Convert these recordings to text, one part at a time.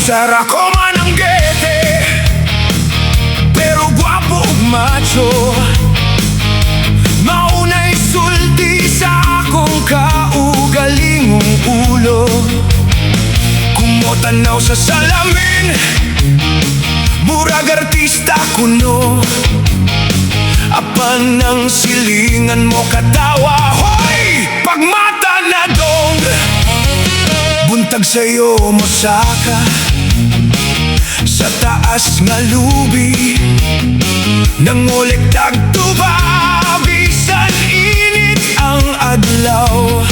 Usar ako mananggete, pero gwapo ug macho. Maunay sulti sa akong kaugalingong ulo. Kumotanaw sa salamin, murag artista kuno. Apan ang silingan mo katawa, hoy! Pagmata na dong, buntag sa'yo mo saka. Sa taas nga lubi, nangulik tagtuba. Bisan init ang adlaw,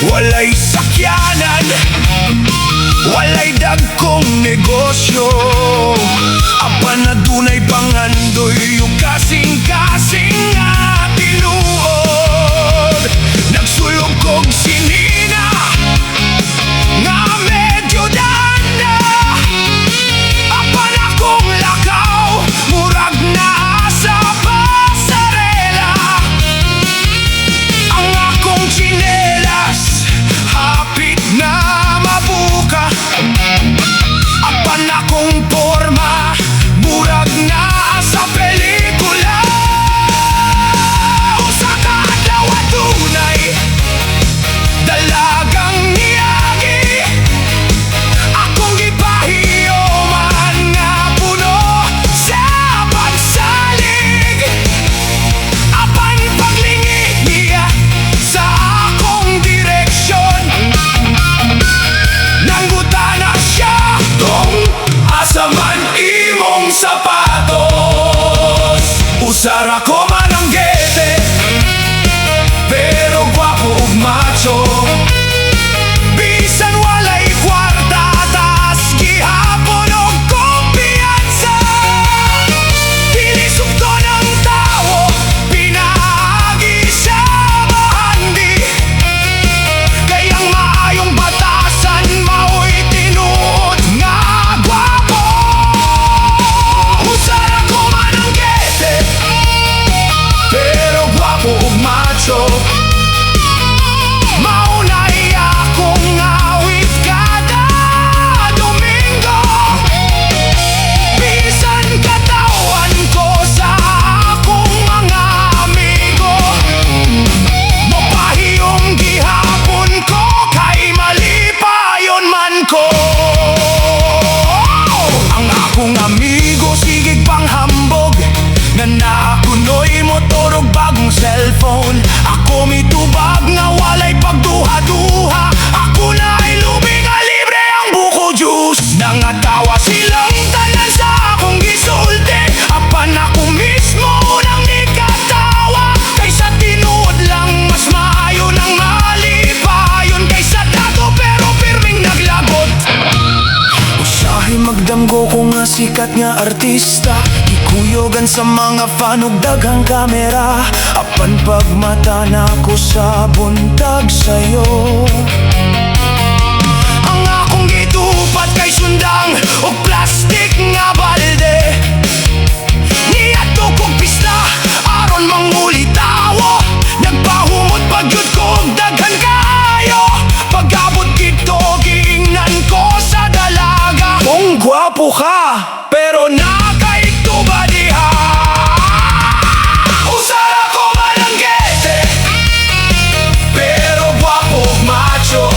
walay sakyanan, walay dagkong negosyo. Apan na dunay pangandoy, yung kasing-kasing nga tinuod. Nagsulog kog sinina nga medyo danda. Apan akong lakaw, murag na sa pasarela. Ang akong tsinelas, hapit na mabuka. Apan akong porma, murag na sa pelikula. Usa ka adlaw adunay dalagang niyagi. Akong gipahiyoman nga puno sa pagsalig. Apan paglingi niya sa akong direksyon, nanggutana siya, tong asa man imong sapatos. Usar ako mananggete, pero gwapo ug macho. Bisan walay kwarta, taas gihapon og kumpiyansa. Dili sugto ng tawo, pinaagi sa bahandi. Kayang maayong batasan, mao'y tinuod nga gwapo. Usar ako mananggete, pero gwapo ug macho. Maunay akong awit kada Domingo. Bisan katawan ko sa akong mga amigo. Mapahiyong gihapon ko, kay malipayon man ko. Ang akong amigo sigig panghambog, nga naakunoy motor og bagong cellphone. Ako mitubag nga walay pagduha-duha. Ako na ay lubi nga libre ang buko juice. Nangatawa silang tanan sa akong gisulti. Apan ako mismo nang ikatawa. Kaysa tinuod lang, mas maayo nang malipayon. Kaysa dago pero pirming naglagot. Usahay magdamgo ko nga sikat nga artista. Ikuyogan sa mga fan ug daghang kamera. Apan pagmata na ko sa buntag sayo, ang akong gitupat kay sundang og plastik nga balde. Niadto kog pista aron manguli tawo. Nagpahumot pagyud ko og daghan kaayo. Pag-abot kito giingnan ko sa dalaga. Kung gwapo ka, pero nakaigtuba diha. Usar ako mananggete, pero gwapo ug macho.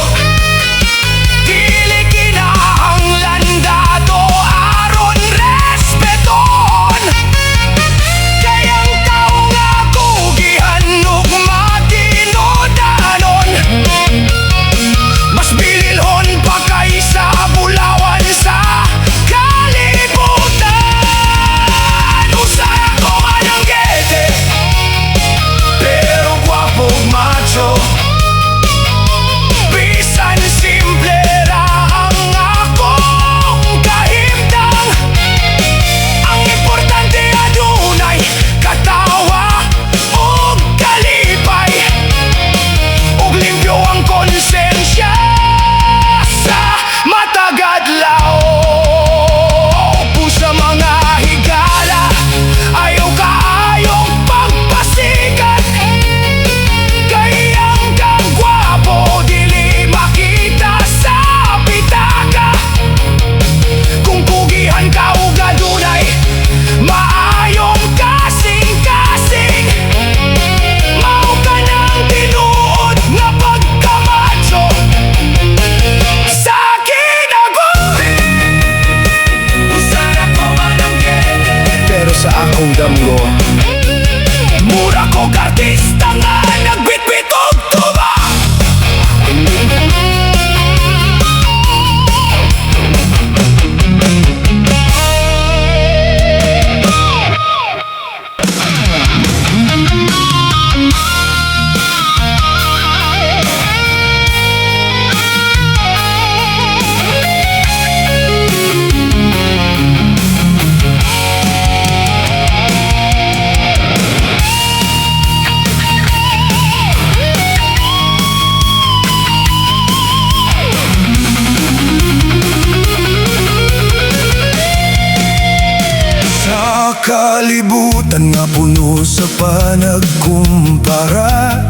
kalibutan nga puno sa panagkumpara,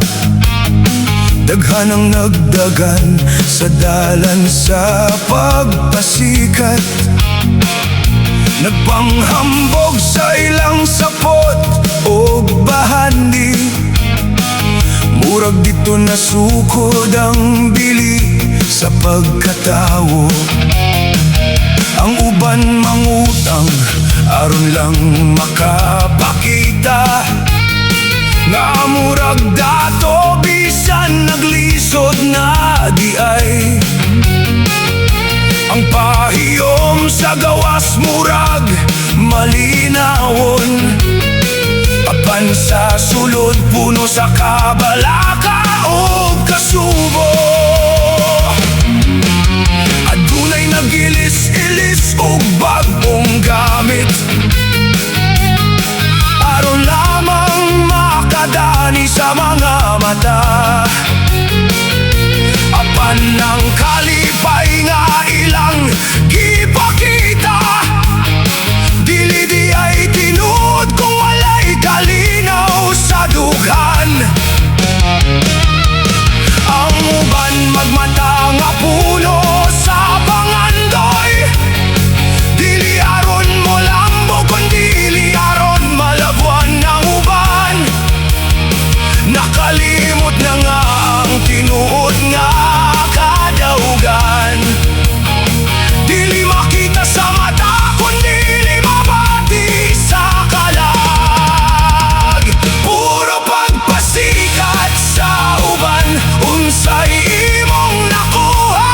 daghan ang nagdagan sa dalan sa pagpasikat. Nagpanghambog sa ilang sapot o bahandi, murag dito nasukod ang bili sa pagkatawo. Ang uban mangutang aron lang makapakita nga murag dato bisan naglisod na di ay. Ang pahiyom sa gawas murag malinawon, apan sa sulod puno sa kabalaka o kasubo. Adunay nagilis-ilis og bagong gamit, aron lamang makadani sa mga mata. Apan ng kalipay nga ilang gipakita, dili di ay tinuod kung walay kalinaw sa dughan. Ang uban magmata nga puno sa pangandoy, dili aron mo lambo kundi aron malabuan ng uban. Nakalimot na nga ang tinuod nga kadaugan, dili makita sa mata kundi mabati sa kalag. Puro pagpasikat sa uban, unsay imong nakuha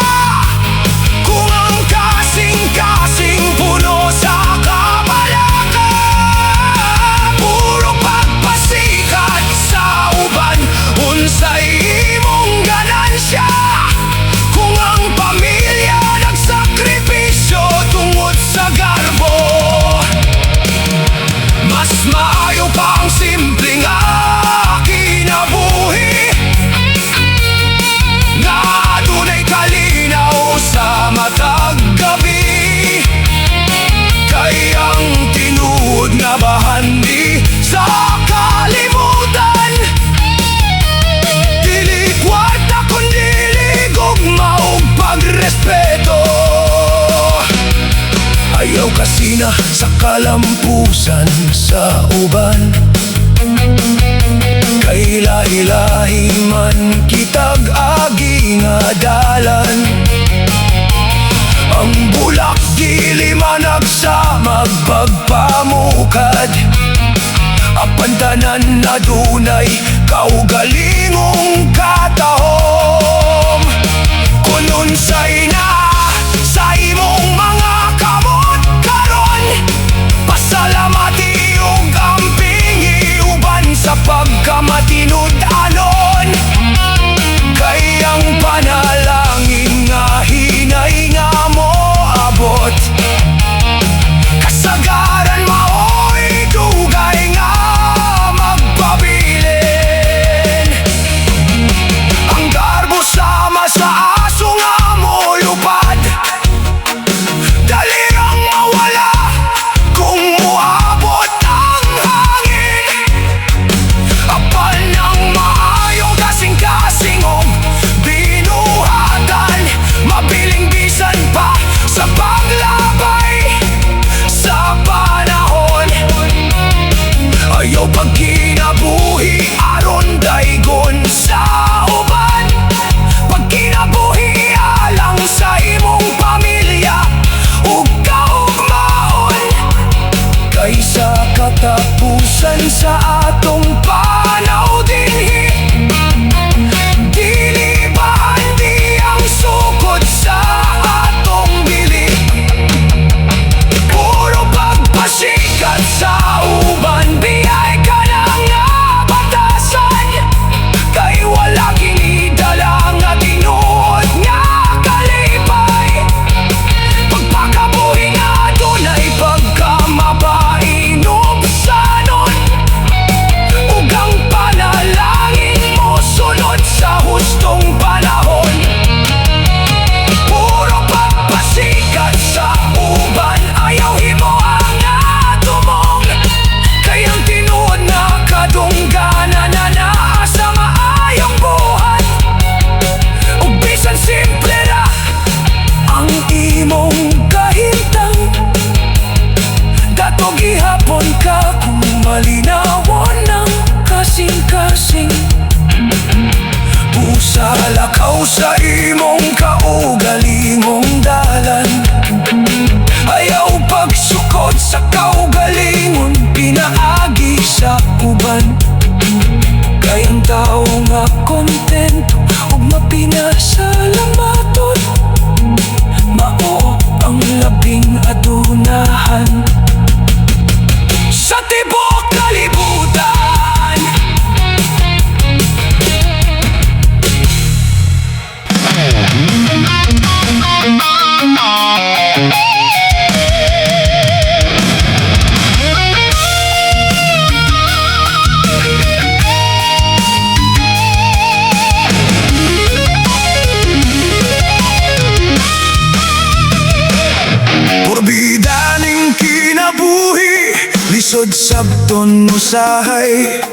kung ang kasing-kasing puno sa kabalaka. Puro pagpasikat sa uban, unsay imong ganansya kung ang pamilya nagsakripisyo tungod sa garbo. Mas maayo pa ang simpleng kinabuhi nga adunay kalinaw sa matag gabi, kay ang tinuod nga bahandi sa kalimutan, dili kwarta kundi gugma ug pagrespeto. Ayaw kasina sa kalampusan sa uban, kay lahi-lahi man kitag agi nga dalan. Ang bulak dili man nagsama pagpamukad, apan tanan adunay kaugalingong katahom. Kung unsay na sa imong mga kamot karon, pasalamati ug ampingi uban sa pagkamatinud-anon, kay ang panalangin nga hinay nga mo abot. Kasagaran mao'y dugay nga magpabilin, ang garbo sama sa aso nga mo'y lisod sabton usahay.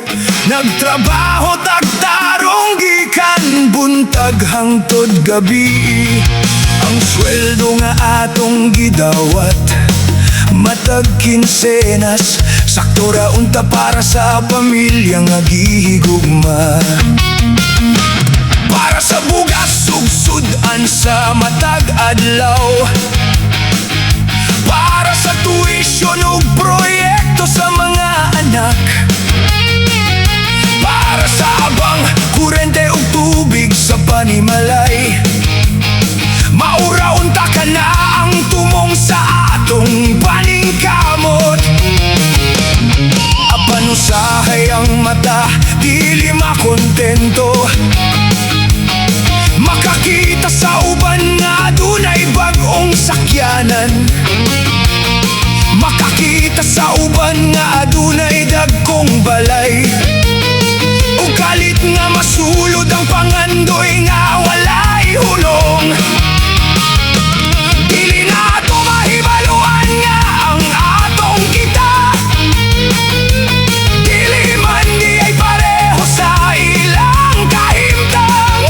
Nagtrabaho tagtarong gikan buntag hangtod gabi. Ang sweldo nga atong gidawat matag kinsenas, sakto ra unta para sa pamilya nga gihigugma. Para sa bugas sugsudan sa matag adlaw, para sa tuition ug proyekto sa mga anak, para sa abang kurente ug tubig sa panimalay. Maura unta ka na ang tumong sa atong paningkamot. Apan usahay ang mata, dili makontento. Makakita sa uban nga dunay bag-ong sakyanan. Makakita sa uban nga adunay dagkong balay. Ug kalit nga masulod ang pangandoy nga walay hulong. Dili na ato mahibaluan nga ang atong kita. Dili man di ay pareho sa ilang kahimtang.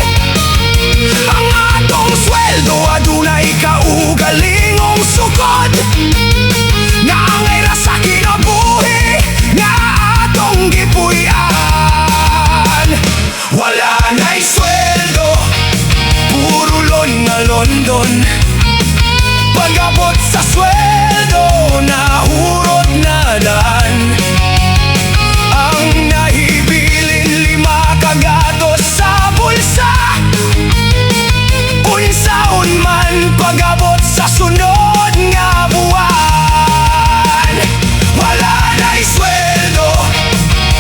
Ang atong sweldo adunay kaugalingong sukod. Naangay ra sa kinabuhi nga atong gipuy-an. Wala na'y sweldo, puro lon nga London. Pag-abot sa sweldo, nahurot na daan. Ang nahibilin 5 kagatos sa bulsa. Unsaon man pag-abot sa sunod nga buwan. Wala na'y sweldo,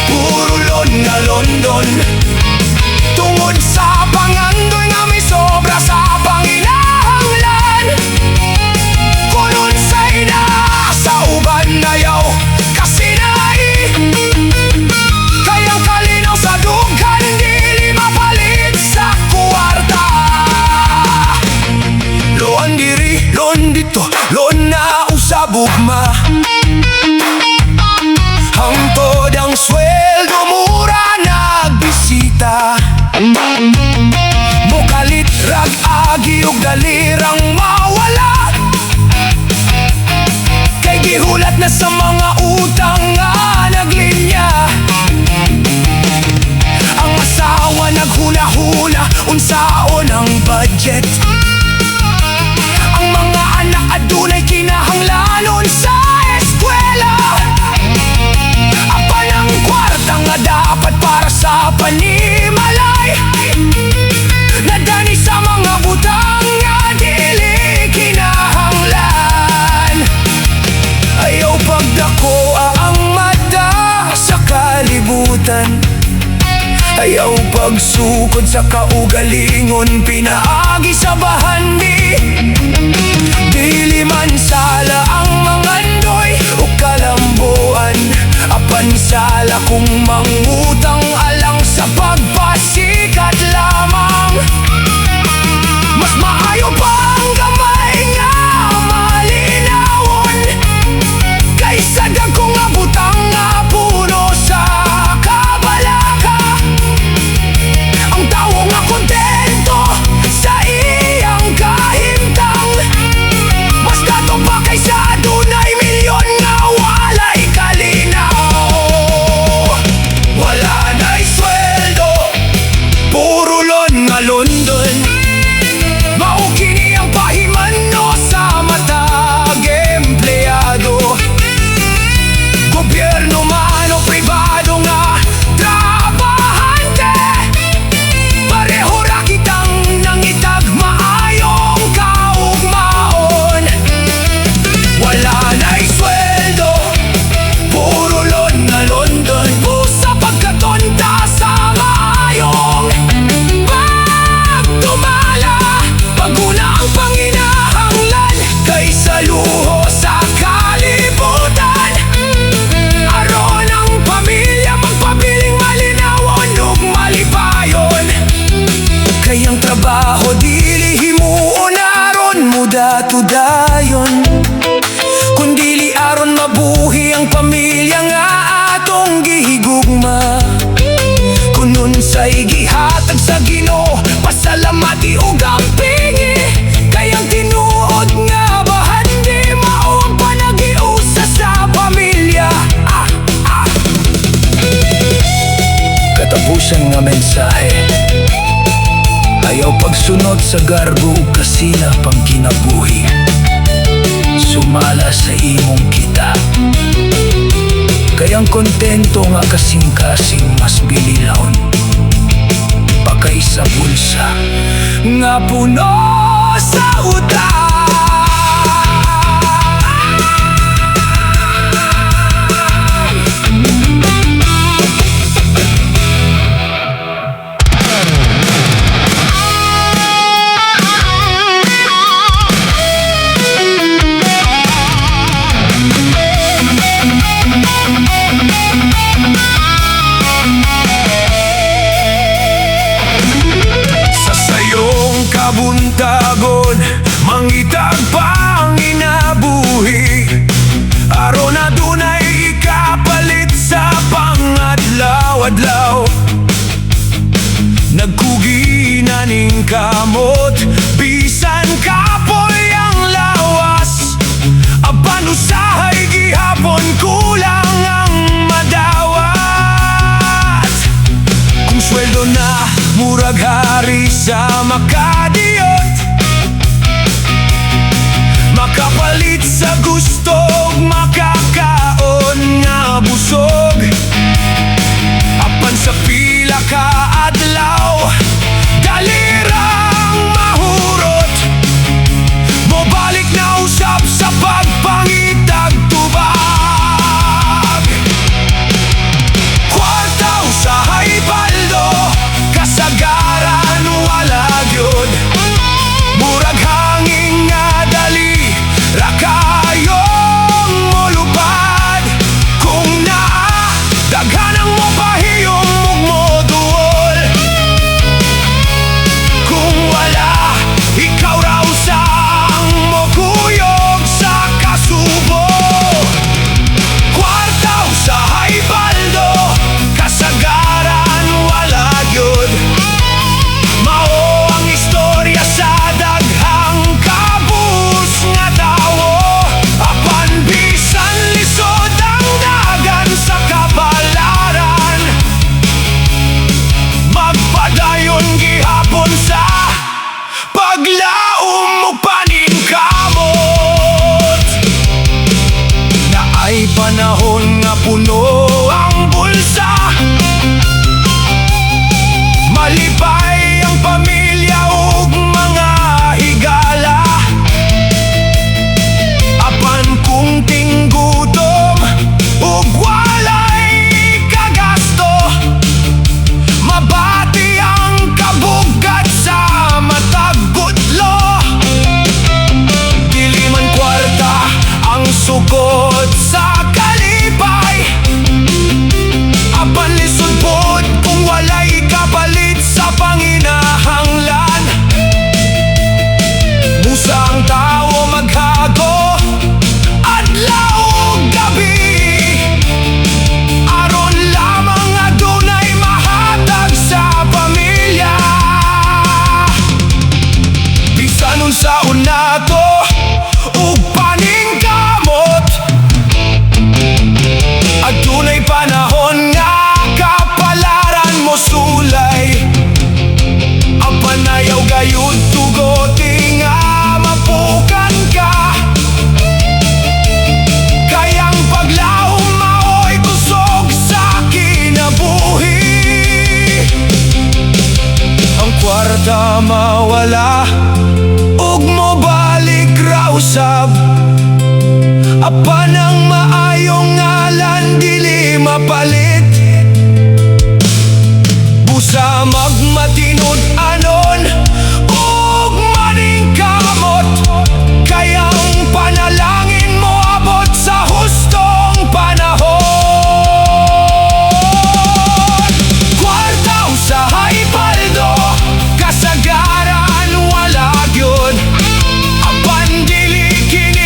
puro lon nga London. Tungod sa pangandoy nga may sobra sa panginahanglan. Kung unsay na sa uban na yaw kasinai, kayang kalinaw sa dughan dili mapalit sa kwarta. Loan diri, loan dito, loan na usab ugma. Hangtod ang sweldo mura nagbisita. Mukalit rag agi ug dalirang mawala. Kay gihulat na sa mga utang nga naglinya. Ang asawa naghula-hula unsaon ang budget. Ang mga anak adunay kinahanglanon sa eskwela. Apan ang kwarta nga dapat para sa panimalay, nadani sa mga butang nga dili kinahanglan. Ayaw pagdako ang mata sa kalibutan. Ayaw pagsukod sa kaugalingon pinaagi sa bahandi. Dili man sala ang mangandoy o kalambuan. Apan sala kung mangutang alang sa pagpasikat lamang. Mas maayo pa ang gamay nga malinawon kaysa dagkong nga butang nga puno sa kabalaka. Ang tawo nga kontento sa iyang kahimtang, mas kato pa kaysa adunay milyon nga walay kalinaw. Wala na'y sweldo, puro lon nga London. Mao kini ang pahimanno sa matag empleyado. Gobyerno man o pribado nga trabahante, pareho ra kitang nangitag maayong kaugmaon. Wala na'y sweldo, puro lon nga London. Busa pagkatonta sa maayong pagtumala. Paguna ang panginahanglan kaysa luho sa kalibutan. Aron ang pamilya magpabiling malinawon ug malipayon. Kayang trabaho dili himuon aron muda tudayon, kundili aron mabuhi ang pamilya usay gihatag sa Ginoo, pasalamati ug ampingi. Kayang tinuod nga bahan di mao ang panagiusa sa pamilya. Katapusan nga mensahe, ayaw pagsunod sa garbo ug kasila pang kinabuhi. Sumala sa imong kita, kayang kontento nga kasing-kasing mas bililahon pa kaysa bulsa nga puno sa utang. Kabuntagon, mangitag pang inabuhi, aron na dunay ikapalit sa pangadlaw-adlaw. Nagkugi na ning kamot, bisan kapoy ang lawas. Apan usahay gihapon kulang ang madawat. Kung sweldo na murag hari sa makadiyot, makapalit sa gusto ug makakaon nga busog. Apan sa pila ka adlaw, dalirang mahurot, mobalik na usab sa pagpangitag tubag. Kwarta usahay baldo, kasagaran wala gyud. Murag hangin nga dali, ra kayong molupad. Kung naa, daghanang mopahiyom ug moduol. Kung wala, ikaw raw sang mokuyog sa kasubo. Kwarta usahay baldo, kasagaran wala gyud. Mao ang istorya sa daghang kabus nga tawo. Apan bisan lisod ang dagan sa kabalaran, magpadayon gihapon sa paglaom ug paningkamot. Naay panahon nga puno ang bulsa, malipay ang pamilya ug mga higala. Apan kung tinggutom ug walay kagasto, mabati ang kabugat sa matag budlo. Dili man kwarta ang sukod sa kalipay, apan lisod pod kung walay kapalit sa panginahanglan. Busa ang tawo maghago adlaw ug gabi, aron lamang adunay mahatag sa pamilya. Bisan unsa unato ug paningkamot, adunay panahon nga kapalaran mo sulay. Apan ayaw gayud tugoti nga mapukan ka, kayang paglaom mao'y kusog sa kinabuhi. Ang kwarta mawala ug mobalik raw usab, apan ang maayong ngalan dili mapalit. Busa magmatinud anon ug maningkamot, kayang panalangin mo abot sa hustong panahon. Kwarta usahay paldo, kasagaran wala gyud. Apan dili kini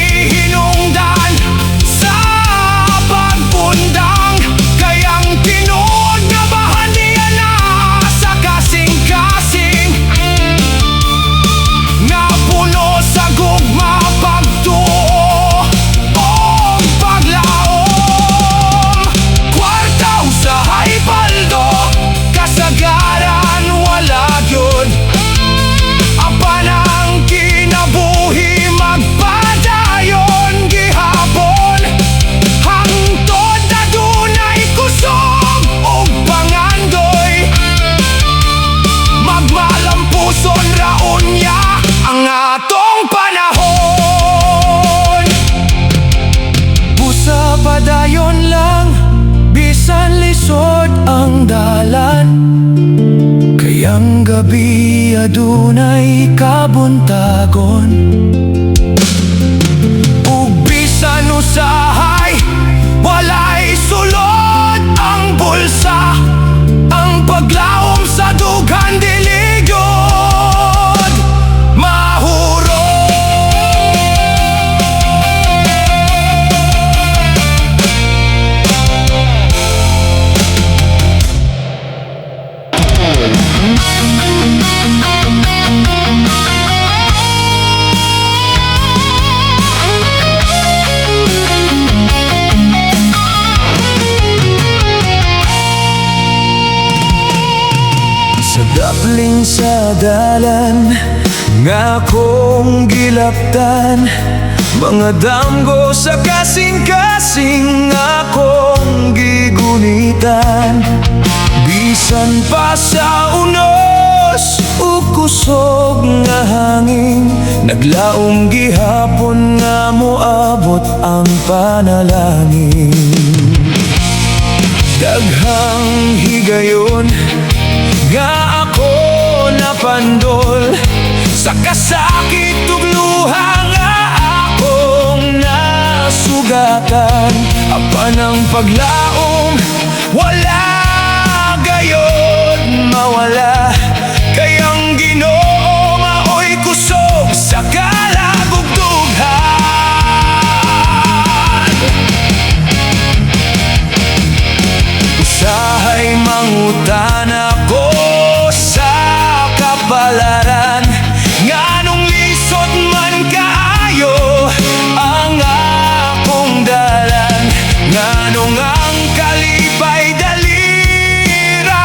Ang gabi adunay kabuntagon, ug bisan usahay walay sulod ang bulsa. Ang paglaom sa dughan dili gyud mahuro. Dapling sa dalan nga akong gilaptan, mga damgo sa kasing-kasing akong gigunitan. Bisan pa sa unos ug kusog nga hangin, naglaom gihapon nga moabot ang panalangin. Daghang higayon nga ako napandol sa kasakit ug luha nga akong nasugatan. Apan ang paglaom wala gayod mawala, kay ang Ginoo maoy kusog sa kalagugdughan. Usahay mangutan ako sa kapalaran, nganong lisod man kaayo ang akong dalan, nganong ang kalipay dalira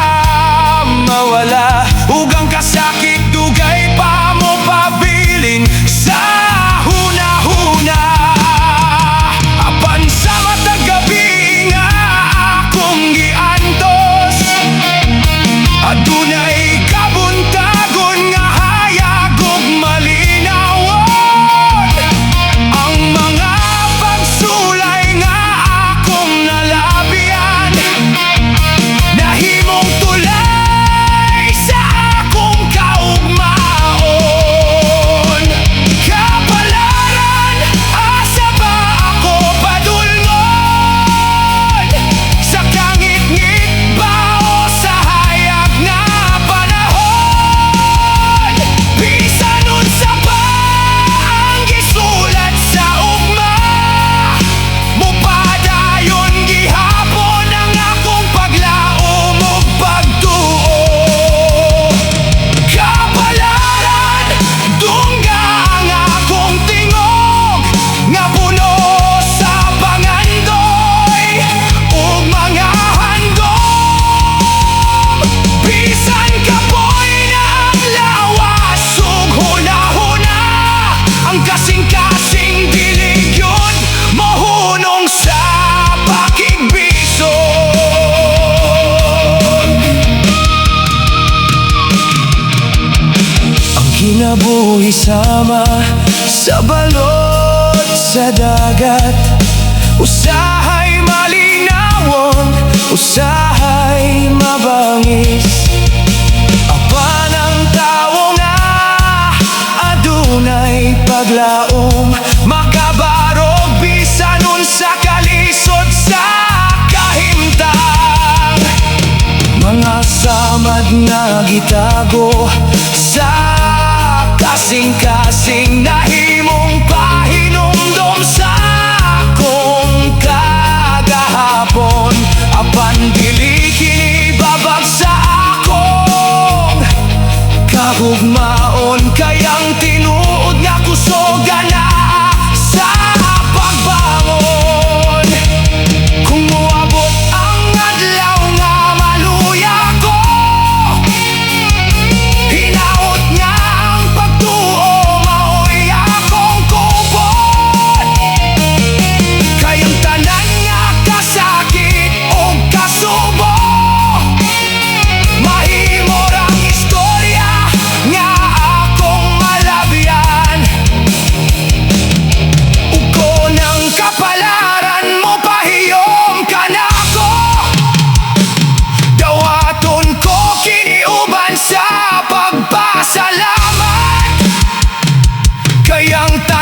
mawala, ug ang kasakit dugay pa mo pabilin sa hunahuna. Apan sa matag gabi nga akong giantos, adunay kabuntagon nga hayag ug malinawon. Ang mga pagsulay nga akong nalabihan, nahimong tulay sa akong kaugmaon. Kapalaran, asa ba ako padulngon? Sa kangit-ngit ba o sa hayag na panahon? Bisan unsa pa ang gisulat sa ugma, mupadayon gihapon ang akong paglaom ug pagtuo. Kapalaran, dungga ang akong tingog nga puno sa pangandoy ug mga handom. Bisan kapoy na ang lawas ug hunahuna, ang kasing-kasing dili gyud mohunong sa pakigbisog. Ang kinabuhi sama sa balod sa dagat, usahay malinawon, usahay mabangis. Apan ang tawo nga adunay paglaom, makabarog bisan unsa kalisod sa kahimtang. Mga samad nga gitago sa kasing-kasing nahimong pahinumdom sa akong kagahapon. Apan dili kini babag sa akong kahugmaon, kayang tinuod nga kusoga na sa pagbangon. Kung moabot ang adlaw nga maluya ko, hinaot nga ang pagtuo maoy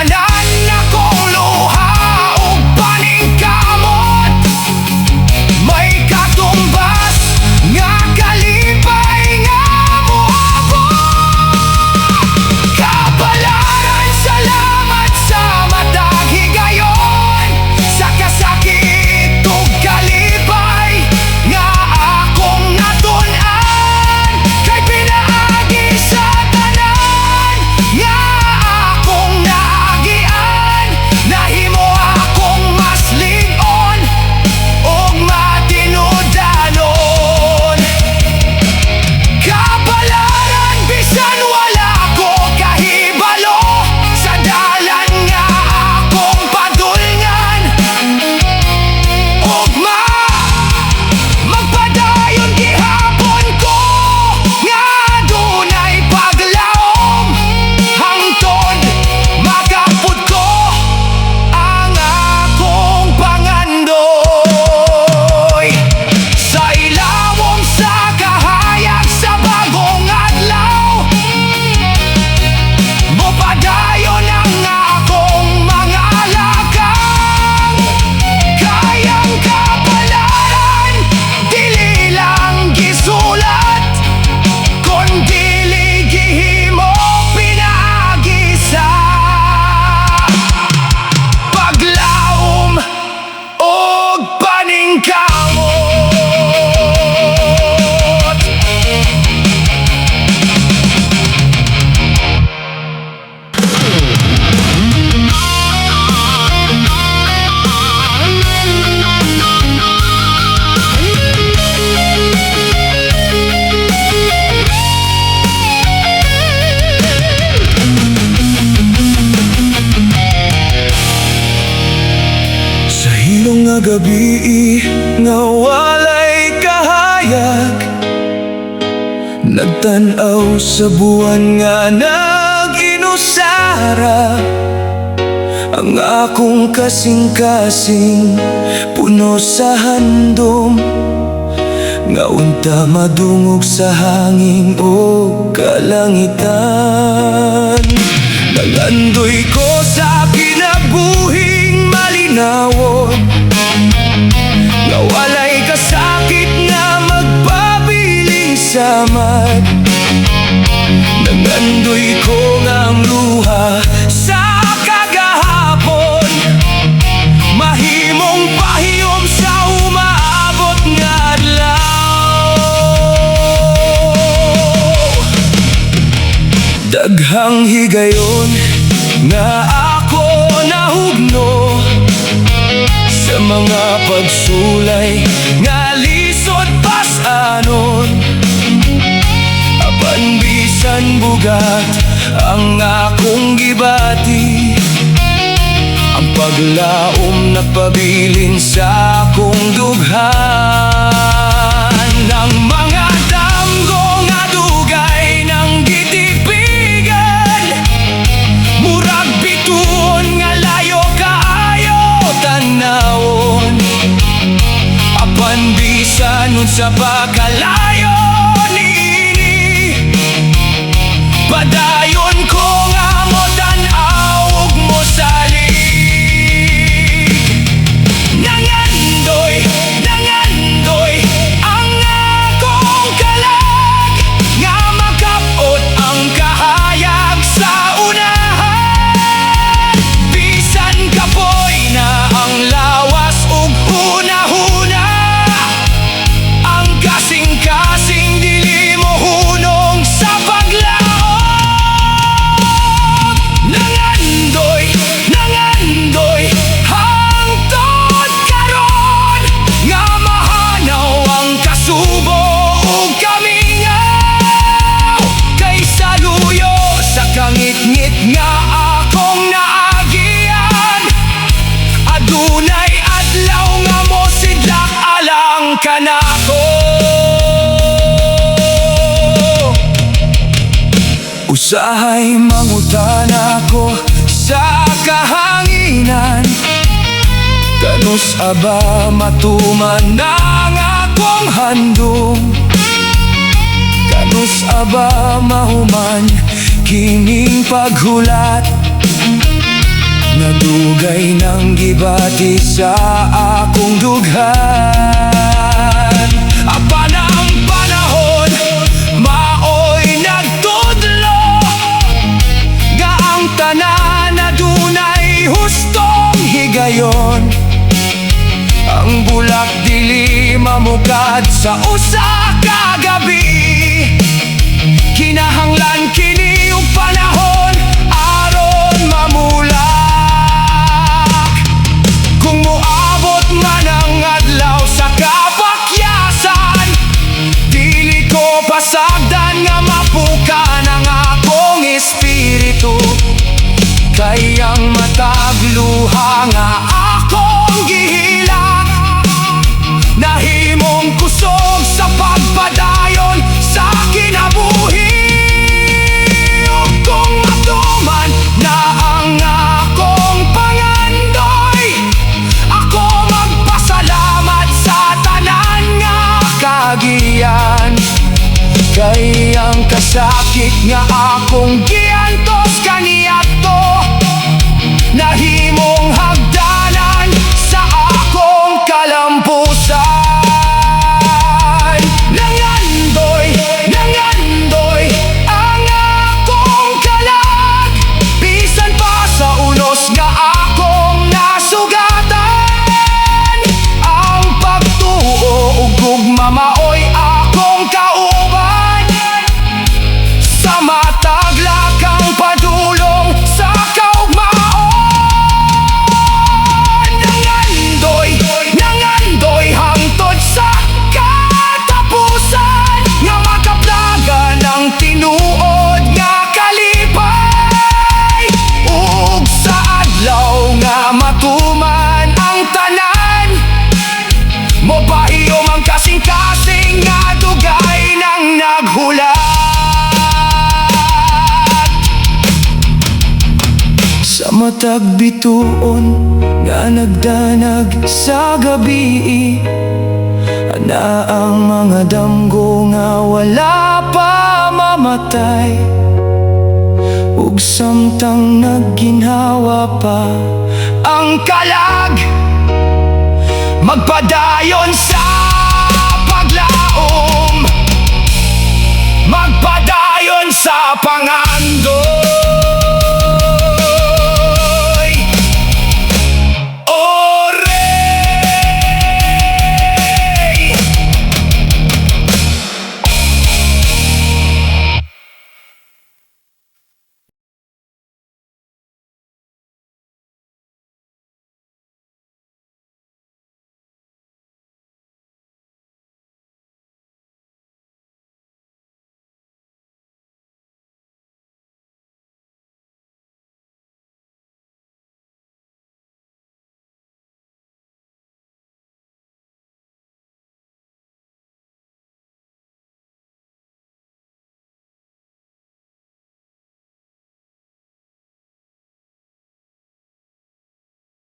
tanan akong luha ug paningkamot. May katumbas nga kalipay nga moabot. Kapalaran, salamat sa matag higayon, sa kasakit ug kalipay nga akong natun-an. Kay pinaagi sa tanan nga akong naagian, nahimo akong mas lig-on ug matinudanon. Kapalaran, bisan wala ko kahibalo, sa dalan nga akong padulngan. Ug magpadayon gihapon ko nga dunay paglaom, hangtod makapud ko ang akong pangandoy. Sa ilawom sa kahayag sa bagong adlaw, mopadayon ang akong mga lakang. Kayang kapalaran, dili lang gisulat, kundili gihimo pinaagi sa paglaom ug paningkamot. Sa hilong nga gabi nga walay kahayag, nagtan-aw sa buwan nga nag-inusara. Ang akong kasing-kasing puno sa handom, nga unta madungog sa hangin o kalangitan. Nalandoy ko sa kinabuhing malinawon, nga walay kasakit nga magpabiling samad. Nangandoy ko ngang luha sa kagahapon, mahimong pahiyom sa umaabot nga adlaw. Daghang higayon nga ako nahugno, sa mga pagsulay nga lisod pas-anon. Apan bisan bugat ang akong gibati, ang paglaom nagpabilin sa akong dughan. Ang mga damgo nga dugay ng gitipigan, murag bituon nga layo kaayo tanawon. Apan bisan unsa pa kalayo niini, padayon ko nga mo tan-aw ug mo salig. Nangandoy ang akong kalag, nga makapot ang kahayag sa unahan. Bisan kapoy na ang lawas ug hunahuna, ang kasing-kasing dili mo hunong sa paglaom. Nangandoy hangtod karon, nga mahanaw ang kasubo ug kamingaw. Kay saluyo sa kangit-ngit nga akong naagian, adunay adlaw nga mosidlak alang kanako. Usahay mangutan ako sa kahanginan, kanus aba matuman ang akong handom. Kanus aba mahuman kining paghulat, Dugay ng gibati sa akong dughan. Apa ng panahon, maoy nagtudlo, nga ang tanan na dunay hustong higayon. Ang bulak dili mamukad sa usa ka gabi. Kinahanglan kini og panahon aron mamulak. Kung moabot man ang adlaw sa kapakyasan, dili ko pasagdan nga mapukan ang akong espiritu. Kayang matagluha nga akong gihilak, nahimong kusog sa pagpadayon sa kinabuhi. Ug kung matuman na ang akong pangandoy, ako magpasalamat sa tanan nga kagiyan. Kay ang kasakit nga akong giantos kaniadto, nahimong hagdanan sa akong kalampusan. Nangandoy ang akong kalag, bisan pa sa unos nga akong nasugatan. Ang pagtuo ug gugma maoy akong kauban, sa matag lakang padulong sa kaugmaon. Nangandoy hangtod sa katapusan, nga makaplagan ang tinuod nga kalipay. Ug sa adlaw nga matuman ang tanan, mopahiyom ang kasing-kasing nga dugay nang naghulat. Sa matag bituon nga nagdanag sa gabi, ana ang mga damgo nga wala pa mamatay. Ug samtang nagginhawa pa ang kalag, magpadayon sa paglaom, magpadayon sa pangando.